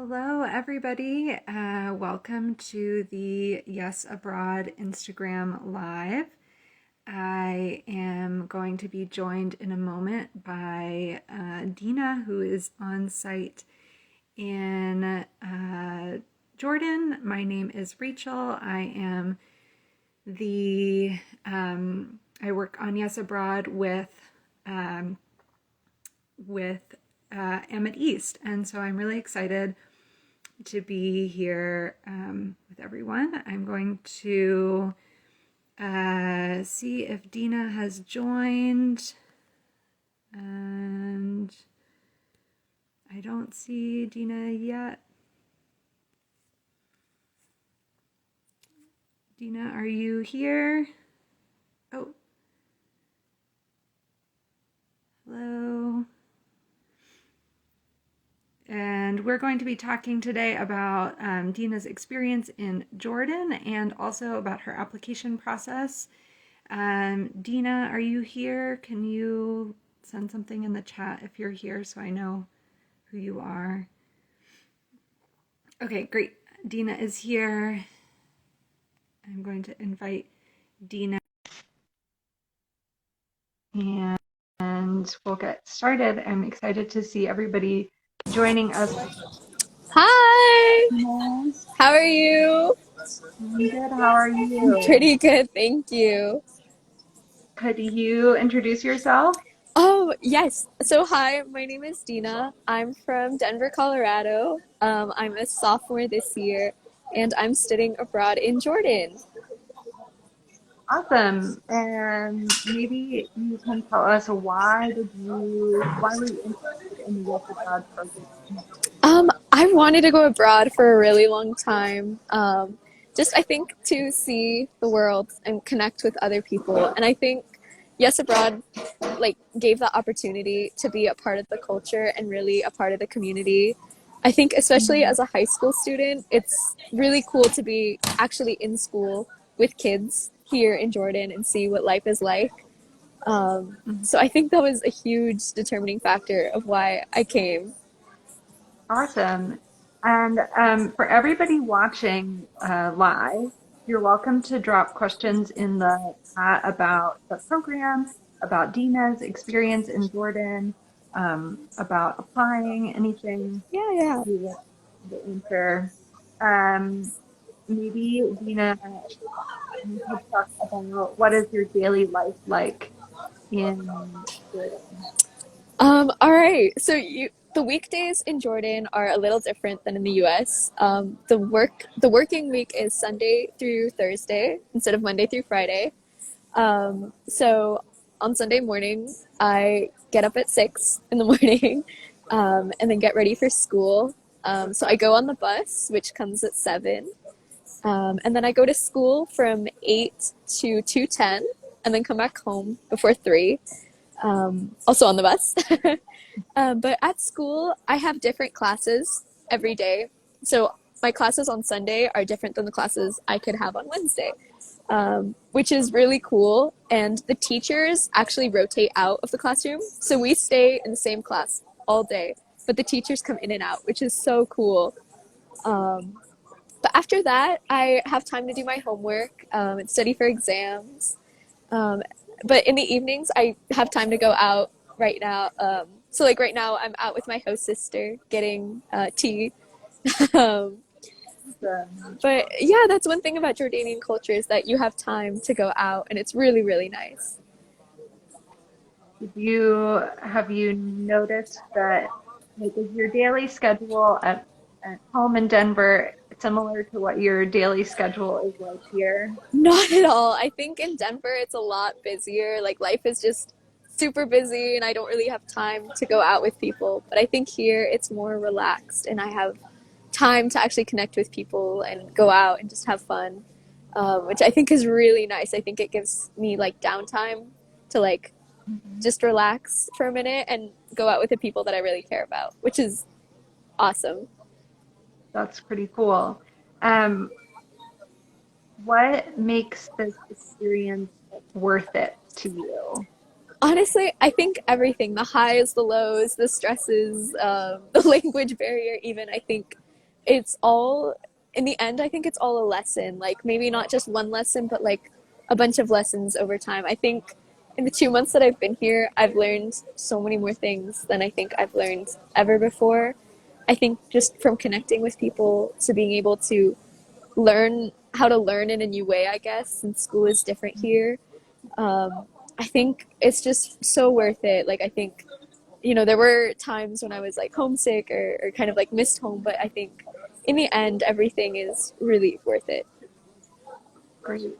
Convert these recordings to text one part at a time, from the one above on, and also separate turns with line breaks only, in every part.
Hello, everybody. Welcome to the Yes Abroad Instagram Live. I am going to be joined in a moment by Deena, who is on site in Jordan. My name is Rachel. I am I work on Yes Abroad with Emmett East, and so I'm really excited to be here with everyone. I'm going to see if Deena has joined, and I don't see Deena yet. Deena, are you here? Oh, hello. And we're going to be talking today about Deena's experience in Jordan and also about her application process. Deena, are you here? Can you send something in the chat if you're here so I know who you are? Okay, great. Deena is here. I'm going to invite Deena and we'll get started. I'm excited to see everybody joining us.
Hi!
Yeah.
How are you?
I'm good. How are you?
Pretty good, thank you.
Could you introduce yourself?
Oh, yes. So, hi, my name is Deena. I'm from Denver, Colorado. I'm a sophomore this year, and I'm studying abroad in Jordan.
Awesome. And maybe you can tell us why were you interested in the Yes Abroad program?
I wanted to go abroad for a really long time. Just, I think, to see the world and connect with other people. And I think Yes Abroad gave that opportunity to be a part of the culture and really a part of the community. I think especially as a high school student, it's really cool to be actually in school with kids here in Jordan and see what life is like. So I think that was a huge determining factor of why I came.
Awesome. And for everybody watching live, you're welcome to drop questions in the chat about the program, about Deena's experience in Jordan, about applying, anything
Yeah, yeah.
you want to answer. Um, Maybe Deena, you could talk about what is your daily life like in Jordan?
All right. The weekdays in Jordan are a little different than in the US. The working week is Sunday through Thursday instead of Monday through Friday. So on Sunday morning, I get up at 6 in the morning, and then get ready for school. So I go on the bus, which comes at 7. And then I go to school from 8 to 2:10, and then come back home before 3, also on the bus. But at school, I have different classes every day. So my classes on Sunday are different than the classes I could have on Wednesday, which is really cool. And the teachers actually rotate out of the classroom. So we stay in the same class all day, but the teachers come in and out, which is so cool. But after that, I have time to do my homework and study for exams. Um, but in the evenings, I have time to go out right now. So right now, I'm out with my host sister getting tea. um, but yeah, that's one thing about Jordanian culture is that you have time to go out, and it's really, really nice.
Have you noticed that like is your daily schedule at home in Denver similar to what your daily schedule is like here?
Not at all. I think in Denver, it's a lot busier. Like life is just super busy, and I don't really have time to go out with people. But I think here it's more relaxed, and I have time to actually connect with people and go out and just have fun, which I think is really nice. I think it gives me like downtime to
Mhm.
just relax for a minute and go out with the people that I really care about, which is awesome.
That's pretty cool. Um, what makes this experience worth it to you?
Honestly, I think everything, the highs, the lows, the stresses, the language barrier, even, I think it's all, in the end, I think it's all a lesson. Like maybe not just one lesson, but like a bunch of lessons over time. I think in the 2 months that I've been here, I've learned so many more things than I think I've learned ever before. I think just from connecting with people to being able to learn how to learn in a new way, I guess, since school is different here. Um, I think it's just so worth it. Like, I think, there were times when I was like homesick or kind of like missed home, but I think in the end, everything is really worth it.
Great.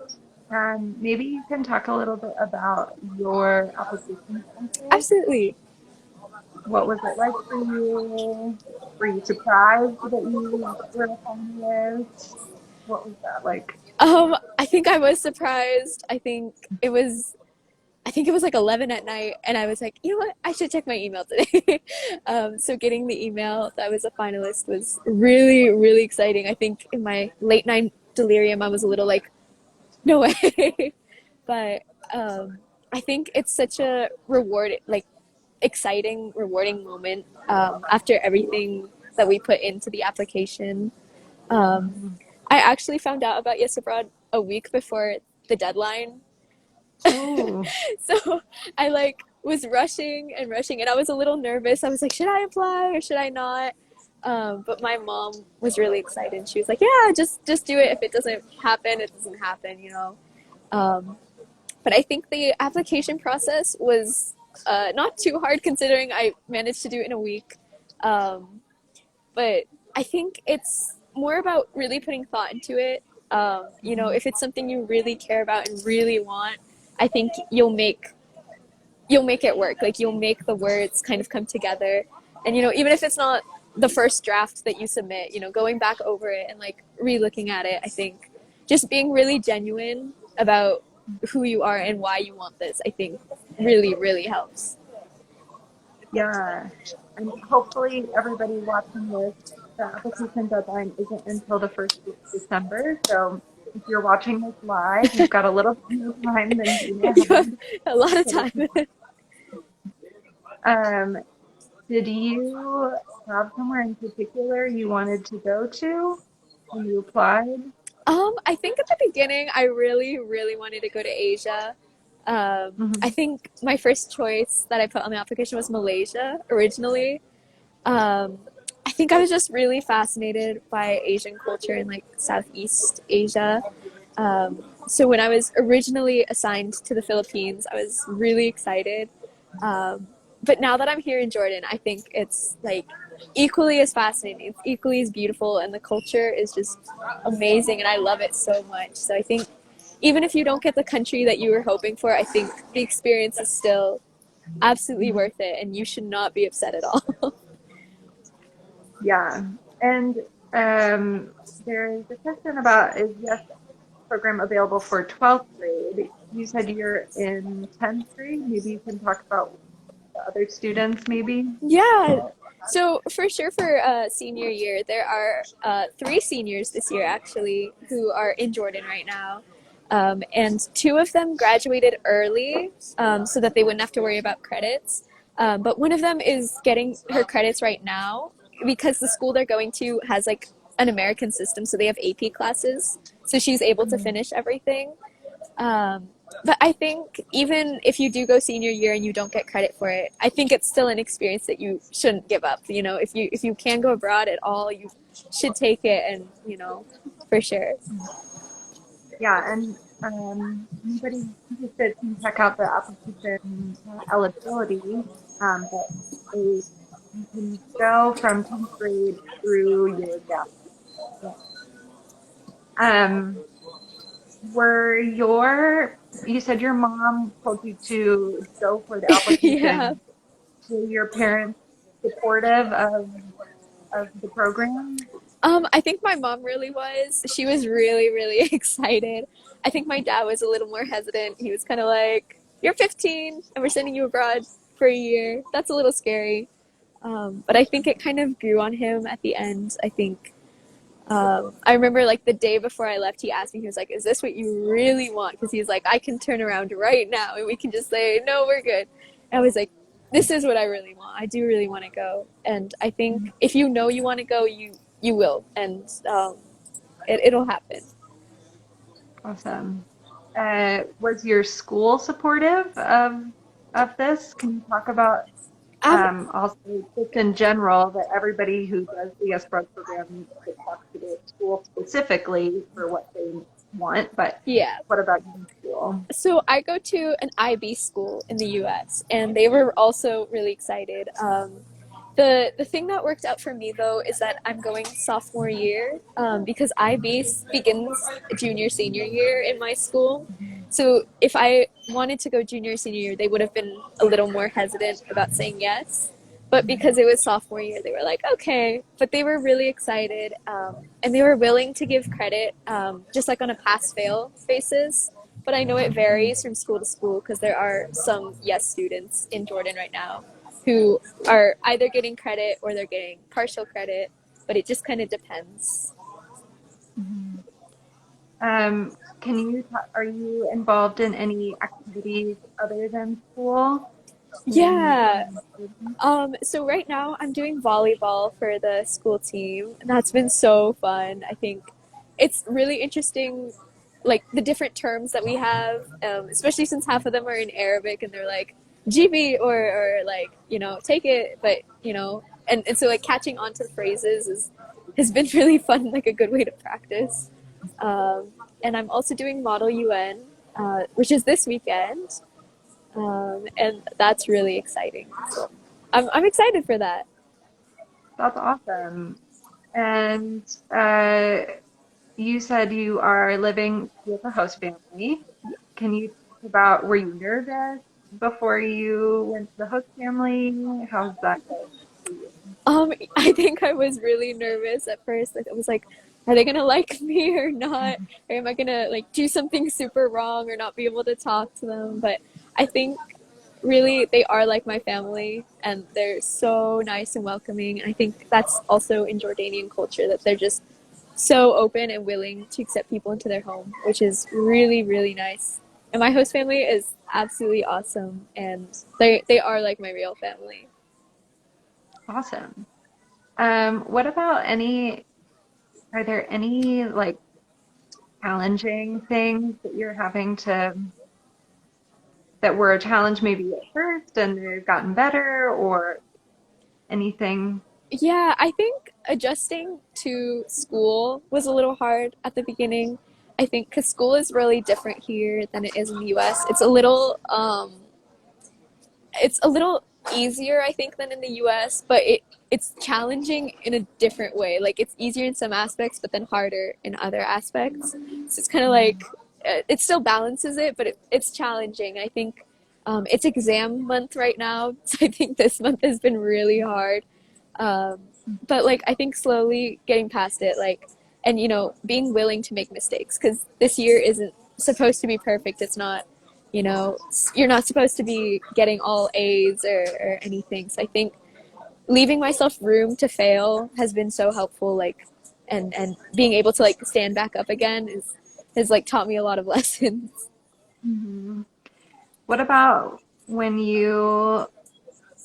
And maybe you can talk a little bit about your application process.
Absolutely.
What was it like for you? Were you surprised that you were a finalist? What was that like?
I think I was surprised. I think it was like 11 at night, and I was like, you know what? I should check my email today. So getting the email that I was a finalist was really, really exciting. I think in my late night delirium, I was a little like, no way. But I think it's such a like exciting, rewarding moment after everything that we put into the application. Um,
Mhm.
I actually found out about Yes Abroad a week before the deadline.
Oh,
So I like was rushing and rushing, and I was a little nervous. I was like, should I apply or should I not? But my mom was really excited. She was like, yeah, just do it. If it doesn't happen, it doesn't happen. Um, but I think the application process was not too hard considering I managed to do it in a week. Um, but I think it's more about really putting thought into it. If it's something you really care about and really want, I think you'll make it work. Like you'll make the words kind of come together. And even if it's not the first draft that you submit, going back over it and like re-looking at it, I think just being really genuine about who you are and why you want this, I think really, really helps.
yeah. And hopefully everybody watching this, the application deadline isn't until the first week of December. So if you're watching this live, you've got a little bit more time than Deena
You have
had.
a lot of
So,
time.
um, did you have somewhere in particular you wanted to go to when you applied?
I think at the beginning, I really, really wanted to go to Asia. I
Hmm.
think my first choice that I put on the application was Malaysia originally. Um, I think I was just really fascinated by Asian culture in like Southeast Asia. So when I was originally assigned to the Philippines, I was really excited. Um, but now that I'm here in Jordan, I think it's like equally as fascinating. It's equally as beautiful, and the culture is just amazing, and I love it so much. So I think even if you don't get the country that you were hoping for, I think the experience is still absolutely
Hmm.
worth it, and you should not be upset at all.
Yeah. And there's a question about is yes program available for 12th grade? You said you're in 10th grade. Maybe you can talk about the other students, maybe.
Yeah. So for sure, for senior year, there are three seniors this year actually who are in Jordan right now, and two of them graduated early, so that they wouldn't have to worry about credits. But one of them is getting her credits right now because the school they're going to has like an American system, so they have AP classes. So she's able to
Mhm.
finish everything. Um, but I think even if you do go senior year and you don't get credit for it, I think it's still an experience that you shouldn't give up. If you can go abroad at all, you should take it, and for sure.
Yeah, and anybody interested can check out the application eligibility. But they, you can go from 10th grade through your gap year. Um, you said your mom told you to go for the
Yeah.
application. Were your parents supportive of the program?
I think my mom really was. She was really, really excited. I think my dad was a little more hesitant. He was kind of like, "You're 15, and we're sending you abroad for a year. That's a little scary." But I think it kind of grew on him at the end. I think I remember like the day before I left, he asked me, he was like, "Is this what you really want?" Because he's like, "I can turn around right now and we can just say, no, we're good." And I was like, "This is what I really want. I do really want to go." And I think if you know you want to go, you will, and it'll happen.
Awesome. Was your school supportive of this? Can you talk about
Um,
also just in general that everybody who does the S program needs to talk to their school specifically for what they want, but
yeah.
what about your school?
So I go to an IB school in the U.S., and they were also really excited. The thing that worked out for me though is that I'm going sophomore year because IB begins junior senior year in my school. So if I wanted to go junior senior year, they would have been a little more hesitant about saying yes. But because it was sophomore year, they were like, okay. But they were really excited, and they were willing to give credit, just like on a pass fail basis. But I know it varies from school to school because there are some yes students in Jordan right now who are either getting credit or they're getting partial credit, but it just kind of depends.
Mhm. Can you are you involved in any activities other than school when
Yeah.
you're
So right now I'm doing volleyball for the school team, and that's been so fun. I think it's really interesting, like the different terms that we have, especially since half of them are in Arabic, and they're like GB or like take it, but and so like catching on to the phrases is has been really fun, like a good way to practice. Um, and I'm also doing Model UN, which is this weekend, and that's really exciting. So I'm excited for that.
That's awesome. And uh, you said you are living with a host family. Can you talk about, were you nervous before you went to the host family? How's that going for you?
I think I was really nervous at first. Like I was like, are they gonna like me or not? Or am I gonna like do something super wrong or not be able to talk to them? But I think really they are like my family and they're so nice and welcoming. And I think that's also in Jordanian culture that they're just so open and willing to accept people into their home, which is really, really nice. And my host family is absolutely awesome, and they are like my real family.
Awesome. What about are there any like challenging things that you're having that were a challenge maybe at first and they've gotten better or anything?
Yeah, I think adjusting to school was a little hard at the beginning. I think because school is really different here than it is in the U.S. It's a little easier, I think, than in the U.S., but it's challenging in a different way. Like it's easier in some aspects, but then harder in other aspects. So it's kind of like it still balances it, but it's challenging. I think it's exam month right now, so I think this month has been really hard. Um, but like I think slowly getting past it, like and being willing to make mistakes because this year isn't supposed to be perfect. It's not you know you're not supposed to be getting all A's or anything. So I think leaving myself room to fail has been so helpful, like and being able to like stand back up again is has like taught me a lot of lessons.
Mhm. What about when you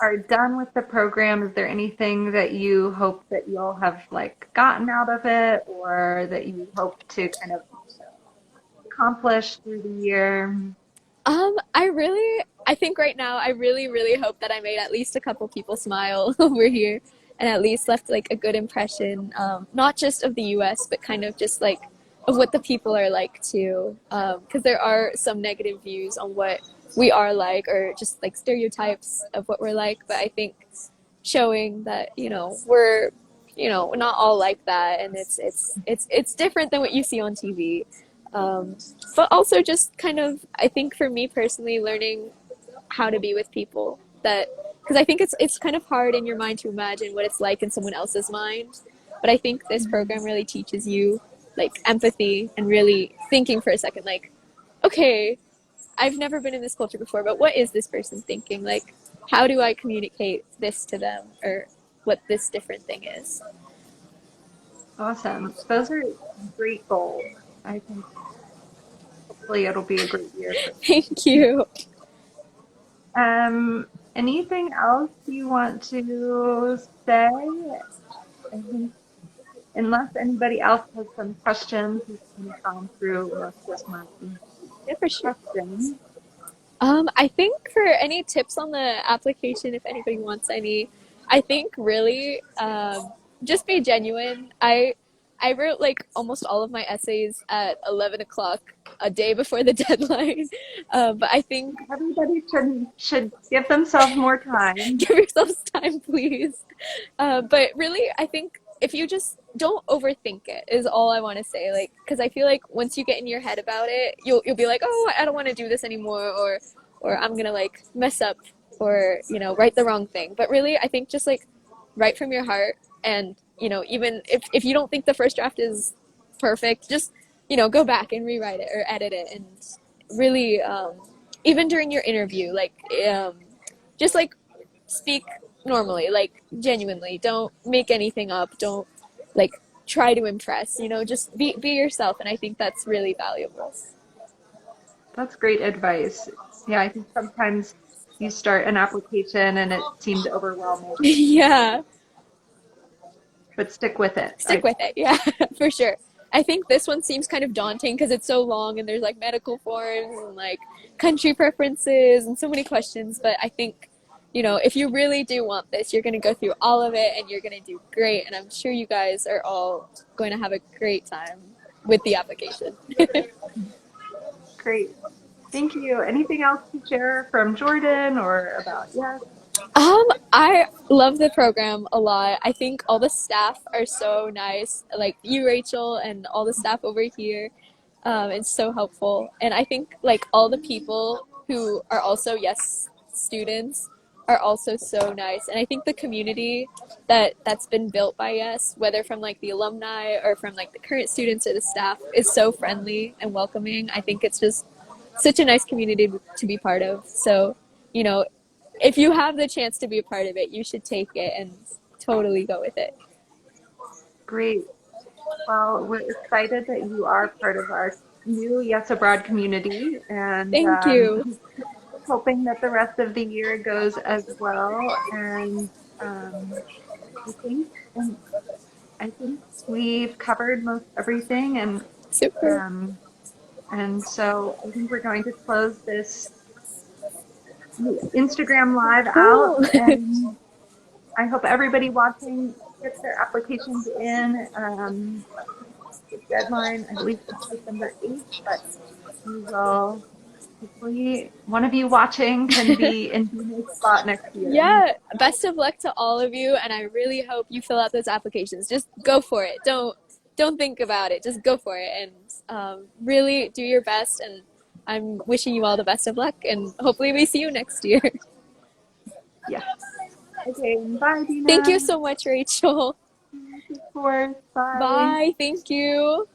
are done with the program? Is there anything that you hope that you'll have like gotten out of it or that you hope to kind of accomplish through the year?
I think right now I really really hope that I made at least a couple people smile over here and at least left like a good impression, not just of the US but kind of just like of what the people are like too, because there are some negative views on what we are like or just like stereotypes of what we're like, but I think showing that we're not all like that, and it's different than what you see on TV. um, but also just kind of, I think for me personally, learning how to be with people, that because I think it's kind of hard in your mind to imagine what it's like in someone else's mind, but I think this program really teaches you like empathy and really thinking for a second, like, okay, I've never been in this culture before, but what is this person thinking? Like, how do I communicate this to them or what this different thing is?
Awesome. Those are great goals. I think hopefully it'll be a great year for
Thank you.
anything else you want to say? I think. unless anybody else has some questions, we've kind of gone through most of my
Yeah, for sure.
questions.
I think for any tips on the application, if anybody wants any, I think really just be genuine. I wrote like almost all of my essays at 11 o'clock a day before the deadline, but I think
Everybody should give themselves more time.
give yourselves time, please. But really, I think if you just don't overthink it is all I want to say. Like, because I feel like once you get in your head about it, you'll be like, oh, I don't want to do this anymore, or I'm gonna like mess up, or write the wrong thing. But really, I think just like write from your heart, and even if you don't think the first draft is perfect, just go back and rewrite it or edit it, and really, even during your interview, like just like speak normally, like genuinely. Don't make anything up. Don't like try to impress. Just be yourself, and I think that's really valuable.
That's great advice. Yeah, I think sometimes you start an application and it seems overwhelming,
Yeah,
but stick with it.
stick with it. Yeah, for sure. I think this one seems kind of daunting because it's so long and there's like medical forms and like country preferences and so many questions. But I think, if you really do want this, you're going to go through all of it and you're going to do great. And I'm sure you guys are all going to have a great time with the application.
Great. Thank you. Anything else to share from Jordan or about yes?
I love the program a lot. I think all the staff are so nice, like you, Rachel, and all the staff over here. It's so helpful, and I think like all the people who are also yes students are also so nice. And I think the community that's been built by yes, whether from like the alumni or from like the current students or the staff, is so friendly and welcoming. I think it's just such a nice community to be part of. So, you know, if you have the chance to be a part of it, you should take it and totally go with it.
Great. Well, we're excited that you are part of our new Yes Abroad community and
Thank you.
hoping that the rest of the year goes as well. And I think and I think we've covered most everything
Super.
um, and so I think we're going to close this Instagram live out,
Cool.
and I hope everybody watching gets their applications in. The deadline, I believe, is December 8th, but we will hopefully one of you watching can be in Deena's spot next year.
Yeah, best of luck to all of you, and I really hope you fill out those applications. Just go for it. Don't think about it. Just go for it, and really do your best. And I'm wishing you all the best of luck, and hopefully we see you next year.
Yes. Okay, bye,
Thank you
Deena.
so much, Rachel.
Of course. Bye.
Bye. Thank you.